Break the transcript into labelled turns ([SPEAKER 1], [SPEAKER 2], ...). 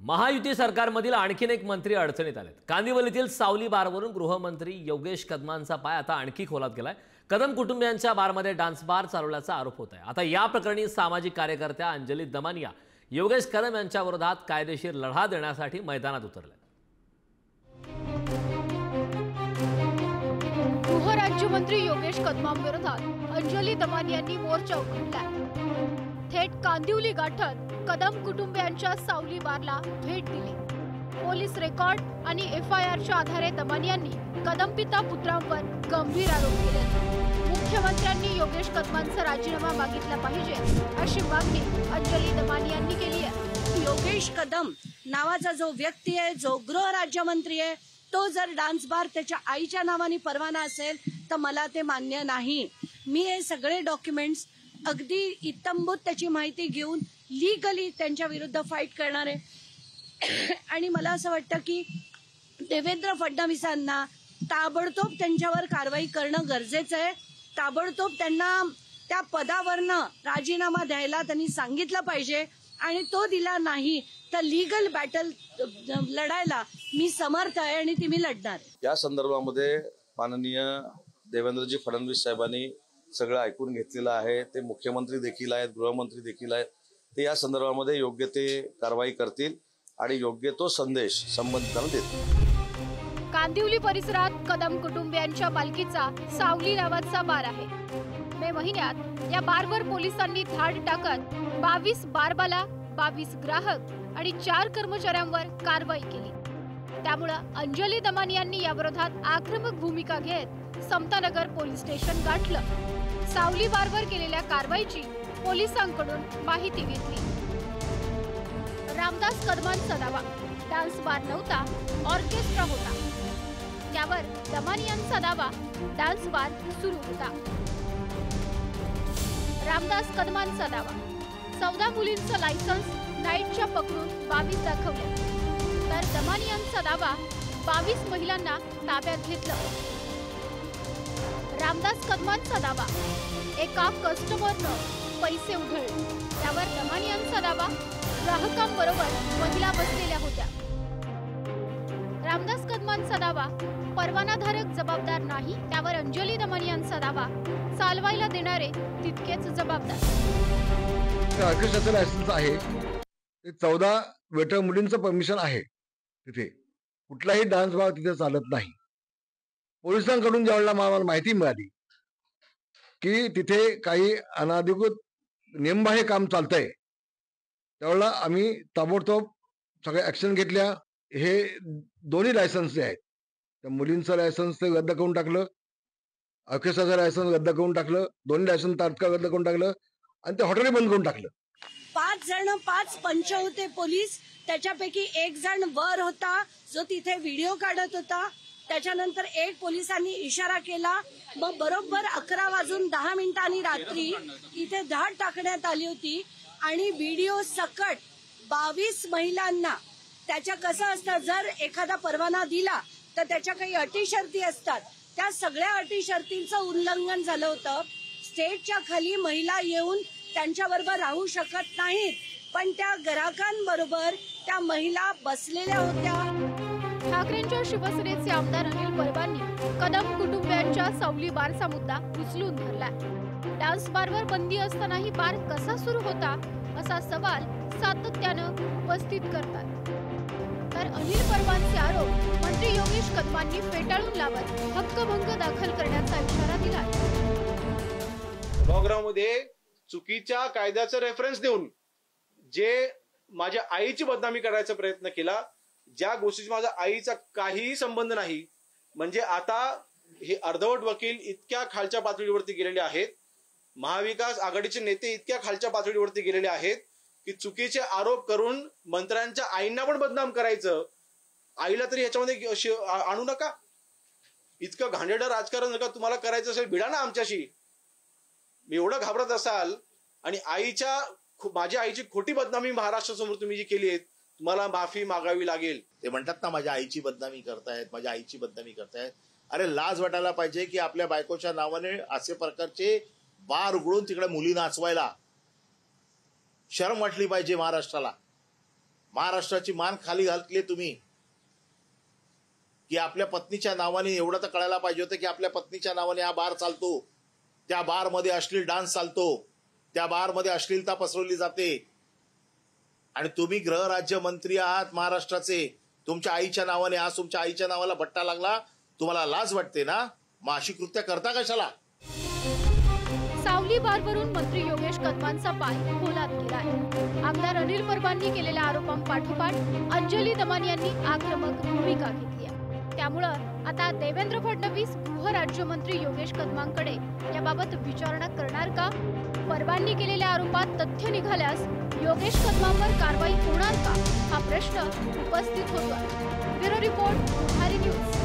[SPEAKER 1] महायुती सरकारमधील आणखीन एक मंत्री अडचणीत आलेत। कांदिवलीतील सावली बारवरून गृहमंत्री योगेश कदमांचा पाय आता आणखी खोलात गेलाय। कदम कुटुंबियांच्या बारमध्ये डान्स बार चालवल्याचा आरोप होत आहे। आता या प्रकरणी सामाजिक कार्यकर्त्या अंजली दमानिया योगेश कदम यांच्या विरोधात कायदेशीर लढा देण्यासाठी मैदानात उतरले।
[SPEAKER 2] गृहराज्यमंत्री योगेश कदमांविरोधात अंजली दमानियांनी मोर्चा उघडला। थेट कांदिवली गाठत कदम कुटुंबियांच्या सावली बारला भेट दिली। पोलीस रेकॉर्ड आणि FIRच्या आधारे दमानियांनी कदम पिता पुत्रांवर गंभीर आरोप केले। मुख्यमंत्र्यांनी योगेश कदमांचा राजीनामा मागितला पाहिजे अशी मागणी अंजली दमानियांनी केली आहे।
[SPEAKER 3] योगेश कदम नावाचा जो व्यक्ती आहे, जो गृहराज्यमंत्री आहे, तो जर डान्स बार त्याच्या आईच्या नावाने परवाना असेल तर मला ते मान्य नाही। मी हे सगळे डॉक्युमेंट्स अगदी इत्तंभूत त्याची माहिती घेऊन लीगली त्यांच्या विरुद्ध फाईट करणार आहे। आणि मला असं वाटतं की देवेंद्र फडणवीसांना ताबडतोब त्यांच्यावर कारवाई करणं गरजेचं आहे। ताबडतोब त्यांना त्या पदावरनं राजीनामा द्यायला त्यांनी सांगितलं पाहिजे आणि तो दिला नाही तर लीगल बॅटल लढायला मी समर्थ आहे आणि ती मी लढणार आहे।
[SPEAKER 4] या संदर्भामध्ये माननीय देवेंद्रजी फडणवीस साहेबांनी सगळं ऐकून घेतलेलं आहे। ते मुख्यमंत्री देखील आहेत, गृहमंत्री देखील आहेत। ते या संदर्भामध्ये योग्य ते कारवाई करतील आणि योग्य तो संदेश संबंधितांना देतील।
[SPEAKER 2] कांदिवली परिसरात कदम कुटुंबियांच्या मालकीचा सावली नावाचा बार आहे। मे महिन्यात या बारवर पोलिसांनी धाड टाकत 22 बारबाला, 22 ग्राहक आणि 4 कर्मचाऱ्यांवर कारवाई केली। त्यामुळे अंजली दमानियांनी याविरोधात आक्रमक भूमिका घेत समतानगर पोलीस स्टेशन गाठलं। सावली बारवर केलेल्या कारवाईची पोलिसांकडून माहिती घेतली। रामदास कदमांचा दावा डान्स बार नव्हता, ऑर्केस्ट्रा होता। त्यावर दमानियांचा दावा डान्स बार सुरू होता। रामदास कदमांचा दावा 14 मुलींचं लायसन्स नाईटच्या पकडून 22 दाखवले, तर दमानियांचा दावा 22 महिलांना ताब्यात घेतलं। रामदास कदमांचा दावा एका कस्टमरनं पैसे उधळले, त्यावर दमानियांचा दावा ग्राहकांबरोबर महिला बसलेल्या होत्या। रामदास कदमांचा दावा परवानाधारक जबाबदार नाही, त्यावर अंजली दमानियांचा दावा चालवायला देणारे तितकेच जबाबदार।
[SPEAKER 5] ऑर्केस्ट्राचं लायसन्स आहे, ते 14 वेटर मुलींचं परमिशन आहे। तिथे कुठलाही डान्स बार तिथे चालत नाही। पोलिसांकडून ज्यावेळेला मला माहिती मिळाली की तिथे काही अनाधिकृत नियमबाह्य काम चालतंय, त्यावेळेला आम्ही ताबडतोब सगळ्या ऍक्शन घेतल्या। हे दोन्ही लायसन्स जे आहेत, त्या मुलींचं लायसन्स ते रद्द करून टाकलं, ऑर्केस्ट्राचं लायसन्स रद्द करून टाकलं, दोन्ही लायसन्स तात्काळ रद्द करून टाकलं आणि ते हॉटेल बंद करून टाकलं।
[SPEAKER 3] 5 जण 5 पंच होते पोलीस, त्याच्यापैकी एक जण वर होता जो तिथे व्हिडिओ काढत होता। त्याच्यानंतर एक पोलिसांनी इशारा केला, मग बरोबर 11:10 रात्री इथे धाड टाकण्यात आली होती आणि व्हिडिओ सकट 22 महिलांना। त्याच्या कसं असतं, जर एखादा परवाना दिला तर त्याच्या काही अटी शर्ती असतात, त्या सगळ्या अटी शर्तींचं उल्लंघन झालं होतं। स्टेजच्या खाली महिला येऊन त्यांच्याबरोबर राहू शकत नाहीत, पण त्या ग्राहकांबरोबर त्या महिला बसलेल्या होत्या।
[SPEAKER 2] ठाकरेंच्या शिवसेनेचे आमदार अनिल परबांनी कदम कुटुंबियांच्या सावली बारचा मुद्दा उचलून धरला। डान्स बारवर बंदी असतानाही बार कसा सुरू होता असा सवाल सातत्यानं उपस्थित करतात। तर अनिल परबांचे आरोप मंत्री योगेश कदमांनी फेटाळून लावत हक्कभंग दाखल करण्याचा इशारा दिला।
[SPEAKER 6] लॉकडाऊनमध्ये चुकीच्या कायद्याचा रेफरन्स देऊन जे माझ्या आईची बदनामी करायचा प्रयत्न केला, ज्या गोष्टीचा माझ्या आईचा काहीही संबंध नाही, म्हणजे आता हे अर्धवट वकील इतक्या खालच्या पातळीवरती गेलेले आहेत, महाविकास आघाडीचे नेते इतक्या खालच्या पातळीवरती गेलेले आहेत की चुकीचे आरोप करून मंत्र्यांच्या आईंना पण बदनाम करायचं। आईला तरी ह्याच्यामध्ये आणू नका। इतकं घाणेरडं राजकारण नका तुम्हाला करायचं असेल, भिडा ना आमच्याशी। मी एवढं घाबरत असाल आणि माझ्या आईची खोटी बदनामी महाराष्ट्रासमोर तुम्ही जी केली आहे, तुम्हाला माफी मागावी लागेल।
[SPEAKER 7] ते म्हणतात ना, माझ्या आईची बदनामी करतायत, माझ्या आईची बदनामी करतायत। अरे लाज वाटायला पाहिजे की आपल्या बायकोच्या नावाने असे प्रकारचे बार उघडून तिकडे मुली नाचवायला शरम वाटली पाहिजे महाराष्ट्राला। महाराष्ट्राची मान खाली घातली तुम्ही की आपल्या पत्नीच्या नावाने एवढं तर कळायला पाहिजे होतं की आपल्या पत्नीच्या नावाने हा बार चालतो, त्या बार मध्ये अश्लील डान्स चालतो, त्या बार मध्ये अश्लीलता पसरवली जाते आणि तुम्ही गृहराज्यमंत्री आहात महाराष्ट्राचे. तुमच्या आईच्या नावाने आज तुमच्या आईच्या नावाला भट्टा लागला, तुम्हाला लाज वाटते ना? मग अशी कृत्य करता कशाला?
[SPEAKER 2] सावली बारवरून मंत्री योगेश कदमांचा पाय खोलात गेलाय. आमदार अनिल परबांनी केलेल्या आरोपांपाठोपाठ अंजली दमान यांनी आक्रमक भूमिका घेतली आहे. त्यामुळं आता देवेंद्र फडणवीस गृहराज्यमंत्री योगेश कदमांकडे याबाबत विचारणा करणार का? परबांनी केलेल्या आरोपात तथ्य निघाल्यास योगेश कदमांवर कारवाई होणार का, हा प्रश्न उपस्थित होतोय. ब्युरो रिपोर्ट, पुढारी न्यूज.